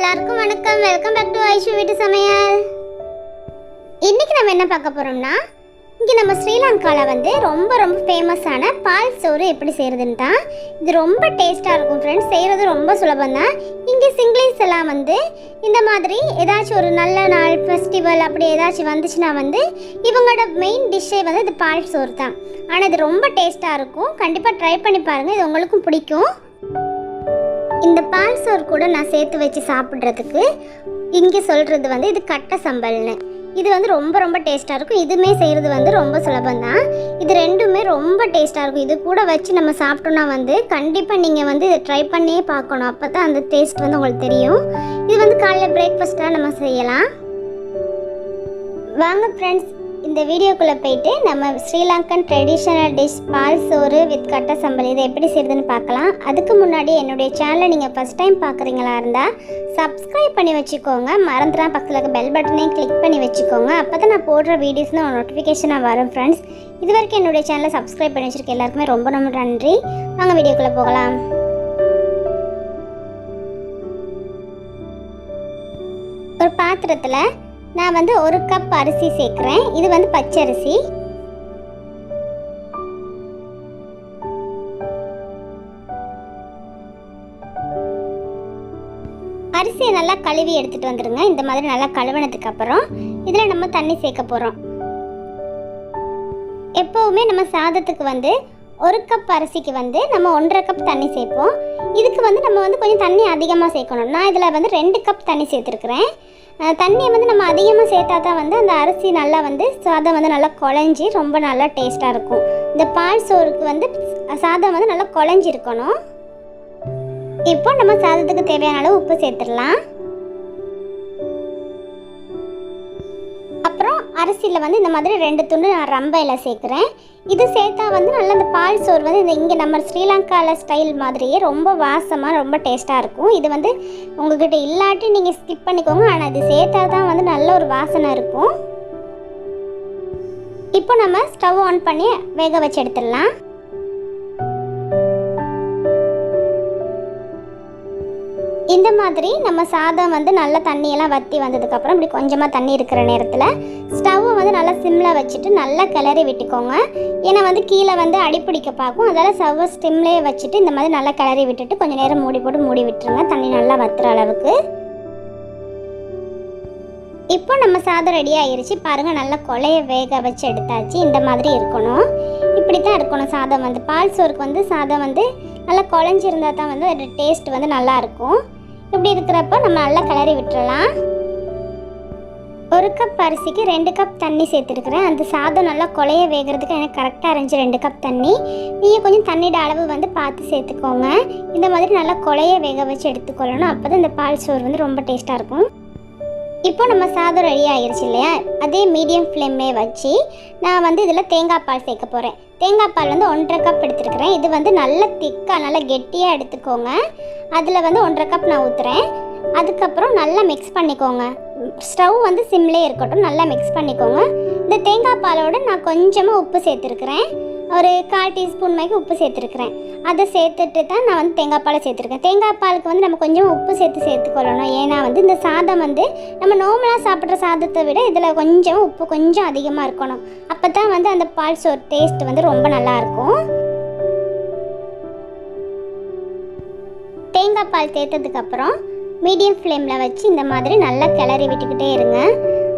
எல்லாருக்கும் வணக்கம். Welcome back to Aishu வீட்டு சமையல். இன்னைக்கு நம்ம என்ன பார்க்க போறோம்னா, இங்கே நம்ம ஸ்ரீலங்காவில் வந்து ரொம்ப ரொம்ப ஃபேமஸான பால் சோறு எப்படி செய்கிறதுன்னு தான். இது ரொம்ப டேஸ்ட்டாக இருக்கும் ஃப்ரெண்ட்ஸ். செய்கிறது ரொம்ப சுலபம் தான். இங்கே சிங்கிள்ஸ் எல்லாம் வந்து இந்த மாதிரி ஏதாச்சும் ஒரு நல்ல நாள் ஃபெஸ்டிவல் அப்படி ஏதாச்சும் வந்துச்சுன்னா வந்து இவங்களோட மெயின் டிஷ்ஷே வந்து இது பால் சோறு தான். ஆனால் இது ரொம்ப டேஸ்ட்டாக இருக்கும். கண்டிப்பாக ட்ரை பண்ணி பாருங்கள், இது உங்களுக்கும் பிடிக்கும். இந்த பால் சோறு கூட நான் சேர்த்து வச்சு சாப்பிட்றதுக்கு இங்கே சொல்கிறது வந்து இது கட்டை சம்பல்னு. இது வந்து ரொம்ப ரொம்ப டேஸ்ட்டாக இருக்கும். இதுவுமே செய்கிறது வந்து ரொம்ப சுலபம் தான். இது ரெண்டுமே ரொம்ப டேஸ்ட்டாக இருக்கும். இது கூட வச்சு நம்ம சாப்பிட்டோன்னா வந்து கண்டிப்பாக நீங்கள் வந்து இதை ட்ரை பண்ணியே பார்க்கணும். அப்போ தான் அந்த டேஸ்ட் வந்து உங்களுக்கு தெரியும். இது வந்து காலையில் பிரேக்ஃபாஸ்ட்டாக நம்ம செய்யலாம். வாங்க ஃப்ரெண்ட்ஸ், இந்த வீடியோக்குள்ளே போயிட்டு நம்ம ஸ்ரீலங்கன் ட்ரெடிஷ்னல் டிஷ் பால் சோறு வித் கட்டை சம்பல் இதை எப்படி செய்யுதுன்னு பார்க்கலாம். அதுக்கு முன்னாடி என்னுடைய சேனலை நீங்கள் ஃபஸ்ட் டைம் பார்க்குறீங்களா இருந்தால் சப்ஸ்கிரைப் பண்ணி வச்சுக்கோங்க. மறந்துடாம பக்கத்தில் இருக்க பெல் பட்டனையும் கிளிக் பண்ணி வச்சுக்கோங்க. அப்போ தான் நான் போடுற வீடியோஸ்னால் நோட்டிஃபிகேஷனாக வரும் ஃப்ரெண்ட்ஸ். இது வரைக்கும் என்னுடைய சேனலை சப்ஸ்கிரைப் பண்ணி வச்சுருக்க எல்லாருக்குமே ரொம்ப ரொம்ப நன்றி. வாங்க வீடியோக்குள்ளே போகலாம். ஒரு பாத்திரத்தில் நான் வந்து 1 கப் அரிசி சேர்க்குறேன். இது வந்து பச்சரிசி. அரிசியை நல்லா கழுவி எடுத்துகிட்டு வந்துடுங்க. இந்த மாதிரி நல்லா கழுவினதுக்கு அப்புறம் இதில் நம்ம தண்ணி சேர்க்க போகிறோம். எப்போவுமே நம்ம சாதத்துக்கு வந்து 1 கப் அரிசிக்கு வந்து நம்ம 1.5 கப் தண்ணி சேர்ப்போம். இதுக்கு வந்து நம்ம வந்து கொஞ்சம் தண்ணி அதிகமாக சேர்க்கணும். நான் இதில் வந்து 2 கப் தண்ணி சேர்த்துருக்குறேன். தண்ணியை வந்து நம்ம அதிகமாக சேர்த்தா தான் வந்து அந்த அரிசி நல்லா வந்து சாதம் வந்து நல்லா குழஞ்சி ரொம்ப நல்லா டேஸ்ட்டாக இருக்கும். இந்த பால் சோறுக்கு வந்து சாதம் வந்து நல்லா குழஞ்சி இருக்கணும். இப்போ நம்ம சாதத்துக்கு தேவையான அளவு உப்பு சேர்த்துடலாம். அப்புறம் அரிசியில் வந்து இந்த மாதிரி 2 துண்டு நான் ரம்பையில் சேர்க்குறேன். இது சேர்த்தா வந்து நல்லா இந்த பால் சோறு வந்து இந்த இங்கே நம்ம ஸ்ரீலங்காவில் ஸ்டைல் மாதிரியே ரொம்ப வாசமாக ரொம்ப டேஸ்ட்டாக இருக்கும். இது வந்து உங்கள்கிட்ட இல்லாட்டி நீங்கள் ஸ்கிப் பண்ணிக்கோங்க. ஆனால் இது சேர்த்தா தான் வந்து நல்ல ஒரு வாசனை இருக்கும். இப்போ நம்ம ஸ்டவ் ஆன் பண்ணி வேக வச்சு எடுத்துடலாம். இந்த மாதிரி நம்ம சாதம் வந்து நல்லா தண்ணியெல்லாம் வற்றி வந்ததுக்கப்புறம் இப்படி கொஞ்சமாக தண்ணி இருக்கிற நேரத்தில் ஸ்டவ்வை வந்து நல்லா சிம்மில் வச்சுட்டு நல்லா கிளறி விட்டுக்கோங்க. ஏன்னா வந்து கீழே வந்து அடிப்பிடிக்க பார்க்கும். அதனால் ஸ்டவ்வை ஸ்டிம்லேயே வச்சுட்டு இந்த மாதிரி நல்லா கிளறி விட்டுட்டு கொஞ்சம் நேரம் மூடி போட்டு மூடி விட்டுருங்க, தண்ணி நல்லா வற்றுற அளவுக்கு. இப்போ நம்ம சாதம் ரெடி ஆகிருச்சு பாருங்கள். நல்லா கொலையை வேக வச்சு எடுத்தாச்சு. இந்த மாதிரி இருக்கணும். இப்படி தான் இருக்கணும் சாதம் வந்து. பால் சோறுக்கு வந்து சாதம் வந்து நல்லா குழஞ்சிருந்தால் தான் வந்து அதோட டேஸ்ட் வந்து நல்லாயிருக்கும். இப்படி இருக்கிறப்ப நம்ம நல்லா கிளறி விட்டுறலாம். 1 கப் அரிசிக்கு 2 கப் தண்ணி சேர்த்துருக்குறேன். அந்த சாதம் நல்லா கொலைய வேகிறதுக்கு எனக்கு கரெக்டாக இருந்துச்சு 2 கப் தண்ணி. நீங்கள் கொஞ்சம் தண்ணியோட அளவு வந்து பார்த்து சேர்த்துக்கோங்க. இந்த மாதிரி நல்லா கொலைய வேக வச்சு எடுத்துக்கொள்ளணும். அப்போ தான் இந்த பால் சோறு வந்து ரொம்ப டேஸ்ட்டாக இருக்கும். இப்போ நம்ம சாதம் ரெடி ஆகிருச்சு இல்லையா, அதே மீடியம் ஃப்ளேம்லே வச்சு நான் வந்து இதில் தேங்காய் பால் சேர்க்க போகிறேன். தேங்காய் பால் வந்து 1.5 கப் எடுத்துருக்கிறேன். இது வந்து நல்ல திக்காக நல்லா கெட்டியாக எடுத்துக்கோங்க. அதில் வந்து 1.5 கப் நான் ஊற்றுறேன். அதுக்கப்புறம் நல்லா மிக்ஸ் பண்ணிக்கோங்க. ஸ்டவ் வந்து சிம்லே இருக்கட்டும், நல்லா மிக்ஸ் பண்ணிக்கோங்க. இந்த தேங்காய் பாலோடு நான் கொஞ்சமாக உப்பு சேர்த்துருக்குறேன். ஒரு 1/4 டீஸ்பூன் மாதிரி உப்பு சேர்த்துருக்குறேன். அதை சேர்த்துட்டு தான் நான் வந்து தேங்காய் பாலை சேர்த்துருக்கேன். தேங்காய் பாலுக்கு வந்து நம்ம கொஞ்சம் உப்பு சேர்த்துக்கொள்ளணும். ஏன்னா வந்து இந்த சாதம் வந்து நம்ம நார்மலாக சாப்பிட்ற சாதத்தை விட இதில் கொஞ்சம் உப்பு கொஞ்சம் அதிகமாக இருக்கணும். அப்போ தான் வந்து அந்த பால் சோறு டேஸ்ட் வந்து ரொம்ப நல்லாயிருக்கும். தேங்காய் பால் சேர்த்ததுக்கப்புறம் மீடியம் ஃப்ளேமில் வச்சு இந்த மாதிரி நல்லா கிளறி விட்டுக்கிட்டே இருங்க.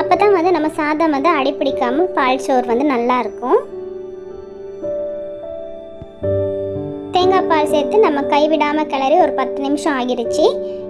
அப்போ தான் வந்து நம்ம சாதம் வந்து அடிப்பிடிக்காமல் பால் சோறு வந்து நல்லாயிருக்கும். தேங்காய் பால் சேர்த்து நம்ம கைவிடாமல் கிளறி ஒரு 10 நிமிஷம் ஆகிருச்சு.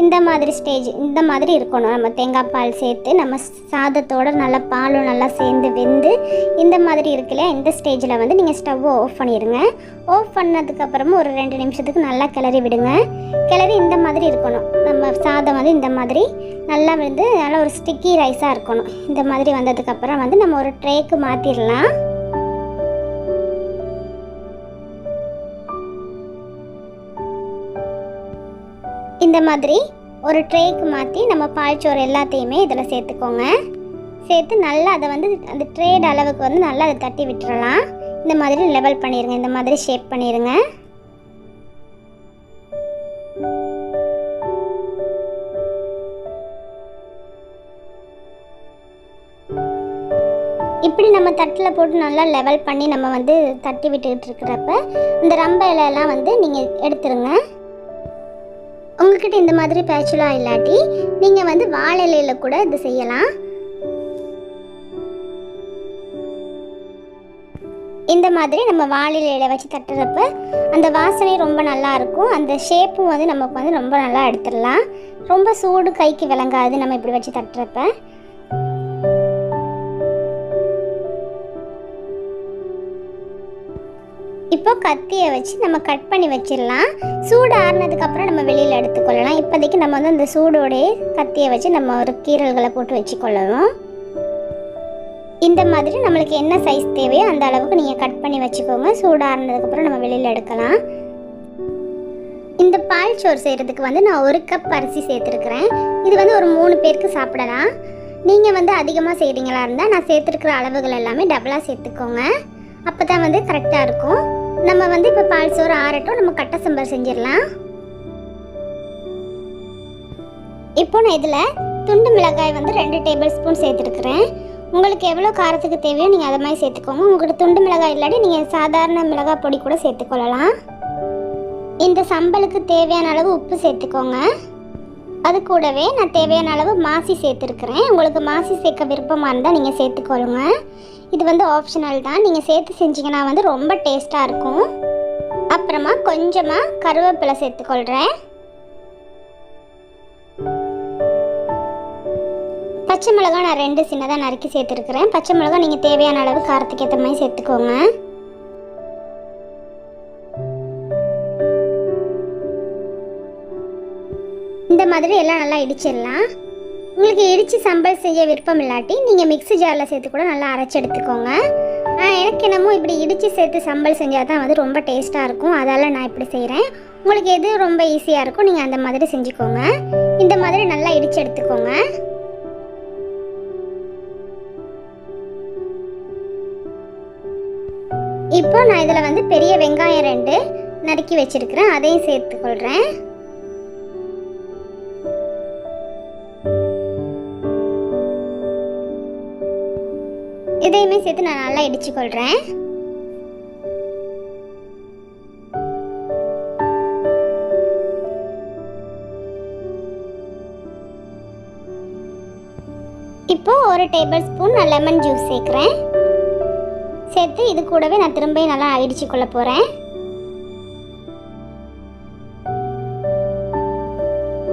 இந்த மாதிரி ஸ்டேஜ் இந்த மாதிரி இருக்கணும். நம்ம தேங்காய் பால் சேர்த்து நம்ம சாதத்தோடு நல்லா பாலும் நல்லா சேர்ந்து வெந்து இந்த மாதிரி இருக்குல்ல, இந்த ஸ்டேஜில் வந்து நீங்கள் ஸ்டவ்வை ஆஃப் பண்ணிடுங்க. ஆஃப் பண்ணதுக்கப்புறமும் ஒரு 2 நிமிஷத்துக்கு நல்லா கிளறி விடுங்க. கிளறி இந்த மாதிரி இருக்கணும். நம்ம சாதம் வந்து இந்த மாதிரி நல்லா வந்து நல்லா ஒரு ஸ்டிக்கி ரைஸாக இருக்கணும். இந்த மாதிரி வந்ததுக்கப்புறம் வந்து நம்ம ஒரு ட்ரேக்கு மாற்றிடலாம். இந்த மாதிரி ஒரு ட்ரேக்கு மாற்றி நம்ம பால் சோறு எல்லாத்தையுமே இதில் சேர்த்துக்கோங்க. சேர்த்து நல்லா அதை வந்து அந்த ட்ரேட் அளவுக்கு வந்து நல்லா அதை தட்டி விட்டுறலாம். இந்த மாதிரி லெவல் பண்ணிடுங்க, இந்த மாதிரி ஷேப் பண்ணிடுங்க. தட்டில் போட்டு நல்லா லெவல் பண்ணி நம்ம வந்து தட்டி விட்டுக்கிட்டு இருக்கிறப்ப இந்த ரம்ப இலையெல்லாம் வந்து நீங்கள் எடுத்துருங்க. உங்கள்கிட்ட இந்த மாதிரி பேச்சுலா இல்லாட்டி நீங்கள் வந்து வாழை இலையில் கூட இது செய்யலாம். இந்த மாதிரி நம்ம வாழை இலையில் வச்சு தட்டுறப்ப அந்த வாசனை ரொம்ப நல்லா இருக்கும். அந்த ஷேப்பும் வந்து நமக்கு வந்து ரொம்ப நல்லா எடுத்துடலாம். ரொம்ப சூடு கைக்கு விளங்காது நம்ம இப்படி வச்சு தட்டுறப்ப. இப்போ கத்தியை வச்சு நம்ம கட் பண்ணி வச்சிடலாம். சூடு ஆறுனதுக்கப்புறம் நம்ம வெளியில் எடுத்துக்கொள்ளலாம். இப்போதைக்கு நம்ம வந்து அந்த சூடோடைய கத்தியை வச்சு நம்ம ஒரு கீரல்களை போட்டு வச்சுக்கொள்ளணும். இந்த மாதிரி நம்மளுக்கு என்ன சைஸ் தேவையோ அந்த அளவுக்கு நீங்கள் கட் பண்ணி வச்சுக்கோங்க. சூடு ஆறுனதுக்கப்புறம் நம்ம வெளியில் எடுக்கலாம். இந்த பால் சோறு செய்கிறதுக்கு வந்து நான் 1 கப் அரிசி சேர்த்துருக்குறேன். இது வந்து ஒரு 3 பேருக்கு சாப்பிடலாம். நீங்கள் வந்து அதிகமாக செய்கிறீங்களா இருந்தால் நான் சேர்த்துருக்கிற அளவுகள் எல்லாமே டபுளாக சேர்த்துக்கோங்க. அப்போ தான் வந்து கரெக்டாக இருக்கும். நம்ம வந்து இப்போ பால் சோறு ஆறட்டும், நம்ம கட்டை சம்பல் செஞ்சிடலாம். இப்போ நான் இதில் துண்டு மிளகாய் வந்து 2 டேபிள் ஸ்பூன் சேர்த்துருக்குறேன். உங்களுக்கு எவ்வளோ காரத்துக்கு தேவையோ நீங்கள் அதை மாதிரி சேர்த்துக்கோங்க. உங்கள்கிட்ட துண்டு மிளகாய் இல்லாட்டி நீங்கள் சாதாரண மிளகாய் பொடி கூட சேர்த்துக்கொள்ளலாம். இந்த சம்பலுக்கு தேவையான அளவு உப்பு சேர்த்துக்கோங்க. அது கூடவே நான் தேவையான அளவு மாசி சேர்த்துருக்குறேன். உங்களுக்கு மாசி சேர்க்க விருப்பமாக இருந்தால் நீங்கள் சேர்த்துக்கொள்ளுங்க. இது வந்து ஆப்ஷனல் தான். நீங்கள் சேர்த்து செஞ்சிங்கன்னா வந்து ரொம்ப டேஸ்ட்டாக இருக்கும். அப்புறமா கொஞ்சமாக கருவேப்பிலை சேர்த்துக்கொள்கிறேன். பச்சை மிளகாய் நான் 2 சின்னதாக நறுக்கி சேர்த்துருக்குறேன். பச்சை மிளகாய் நீங்கள் தேவையான அளவு காரத்துக்கு ஏற்ற மாதிரி சேர்த்துக்கோங்க. இந்த மாதிரி எல்லாம் நல்லா இடிச்சிடலாம். உங்களுக்கு இடித்து சம்பல் செய்ய விருப்பம் இல்லாட்டி நீங்கள் மிக்ஸி ஜாரில் சேர்த்து கூட நல்லா அரைச்சி எடுத்துக்கோங்க. எனக்கு என்னமோ இப்படி இடித்து சேர்த்து சம்பல் செஞ்சால் தான் வந்து ரொம்ப டேஸ்ட்டாக இருக்கும். அதால் நான் இப்படி செய்கிறேன். உங்களுக்கு எது ரொம்ப ஈஸியாக இருக்கும் நீங்கள் அந்த மாதிரி செஞ்சுக்கோங்க. இந்த மாதிரி நல்லா இடித்து எடுத்துக்கோங்க. இப்போ நான் இதில் வந்து பெரிய வெங்காயம் 2 நறுக்கி வச்சுருக்கிறேன். அதையும் சேர்த்துக்கொள்கிறேன். இதையுமே சேர்த்து நான் நல்லா இடிச்சுக்கொள்கிறேன். இப்போ 1 டேபிள் ஸ்பூன் நான் லெமன் ஜூஸ் சேர்க்குறேன். சேர்த்து இது கூடவே நான் திரும்ப நல்லா இடிச்சுக்கொள்ள போகிறேன்.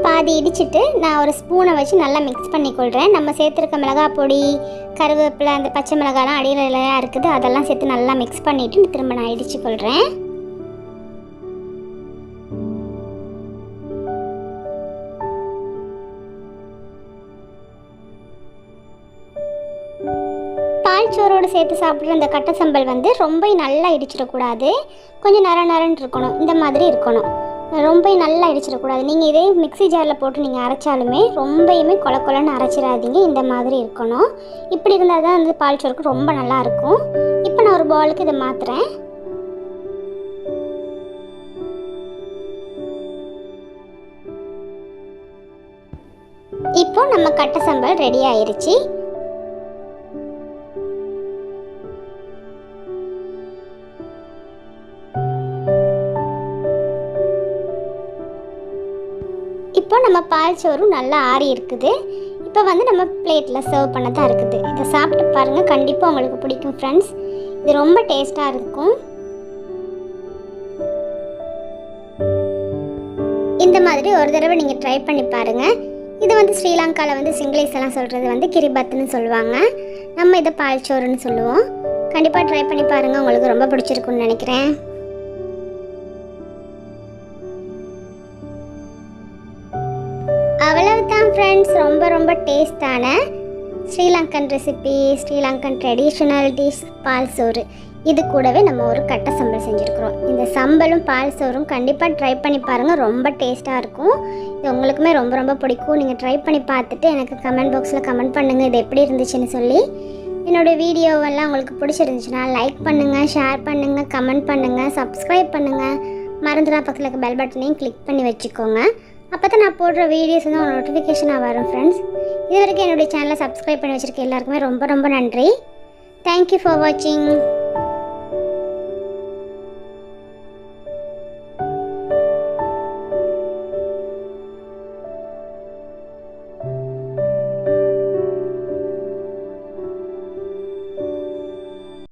பாதி இடிச்சிட்டு நான் ஒரு ஸ்பூனை வச்சு நல்லா மிக்ஸ் பண்ணிக்கொள்கிறேன். நம்ம சேர்த்துருக்க மிளகாய் பொடி, கருவேப்பிலை, அந்த பச்சை மிளகாலாம் அடியில் இருக்குது, அதெல்லாம் சேர்த்து நல்லா மிக்ஸ் பண்ணிவிட்டு திரும்ப நான் இடிச்சுக்கொள்கிறேன். பால் சோறோடு சேர்த்து சாப்பிட்ற அந்த கட்டை சம்பல் வந்து ரொம்ப நல்லா இடிச்சிடக்கூடாது. கொஞ்சம் நரன்னு இருக்கணும். இந்த மாதிரி இருக்கணும். ரொம்ப நல்லா இடிச்சிடக்கூடாது. நீங்கள் இதே மிக்ஸி ஜாரில் போட்டு நீங்கள் அரைச்சாலுமே ரொம்பயுமே கொலன்னு அரைச்சிடாதீங்க. இந்த மாதிரி இருக்கணும். இப்படி இருந்தால் தான் வந்து பால் சோறுக்கு ரொம்ப நல்லாயிருக்கும். இப்போ நான் ஒரு பவுலுக்கு இதை மாற்றுறேன். இப்போ நம்ம கட்டை சம்பல் ரெடி ஆயிருச்சு. இப்போ நம்ம பால் சோறும் நல்லா ஆறி இருக்குது. இப்போ வந்து நம்ம பிளேட்டில் சர்வ் பண்ண தான் இருக்குது. இதை சாப்பிட்டு பாருங்கள், கண்டிப்பாக உங்களுக்கு பிடிக்கும் ஃப்ரெண்ட்ஸ். இது ரொம்ப டேஸ்ட்டாக இருக்கும். இந்த மாதிரி ஒரு தடவை நீங்கள் ட்ரை பண்ணி பாருங்கள். இது வந்து ஸ்ரீலங்காவில் வந்து சிங்கிலீஸ் எல்லாம் சொல்கிறது வந்து கிரிபத்துன்னு சொல்லுவாங்க. நம்ம இதை பால் சோறுன்னு சொல்லுவோம். கண்டிப்பாக ட்ரை பண்ணி பாருங்கள், உங்களுக்கு ரொம்ப பிடிச்சிருக்குன்னு நினைக்கிறேன். அவ்வளவுதான் ஃப்ரெண்ட்ஸ், ரொம்ப டேஸ்டான Sri Lankan recipe, Sri Lankan traditional dish பால் சோறு. இது கூடவே நம்ம ஒரு கட்டை சம்பல் செஞ்சுருக்குறோம். இந்த சம்பலும் பால் சோறும் கண்டிப்பாக ட்ரை பண்ணி பாருங்கள், ரொம்ப டேஸ்ட்டாக இருக்கும். இது உங்களுக்குமே ரொம்ப பிடிக்கும். நீங்கள் ட்ரை பண்ணி பார்த்துட்டு எனக்கு கமெண்ட் பாக்ஸில் கமெண்ட் பண்ணுங்கள் இது எப்படி இருந்துச்சுன்னு சொல்லி. என்னோடய வீடியோவெல்லாம் உங்களுக்கு பிடிச்சிருந்துச்சுன்னா லைக் பண்ணுங்கள், ஷேர் பண்ணுங்கள், கமெண்ட் பண்ணுங்கள், சப்ஸ்கிரைப் பண்ணுங்கள். மறந்துடா பக்கத்தில் இருக்க பெல் பட்டனையும் கிளிக் பண்ணி வச்சுக்கோங்க. அப்போ தான் நான் போடுற வீடியோஸ் வந்து ஒரு நோட்டிஃபிகேஷனாக வரும் ஃப்ரெண்ட்ஸ். இது வரைக்கும் என்னுடைய சேனலை சப்ஸ்கிரைப் பண்ணி வச்சுருக்க எல்லாருக்குமே ரொம்ப நன்றி. தேங்க்யூ ஃபார் வாட்சிங்.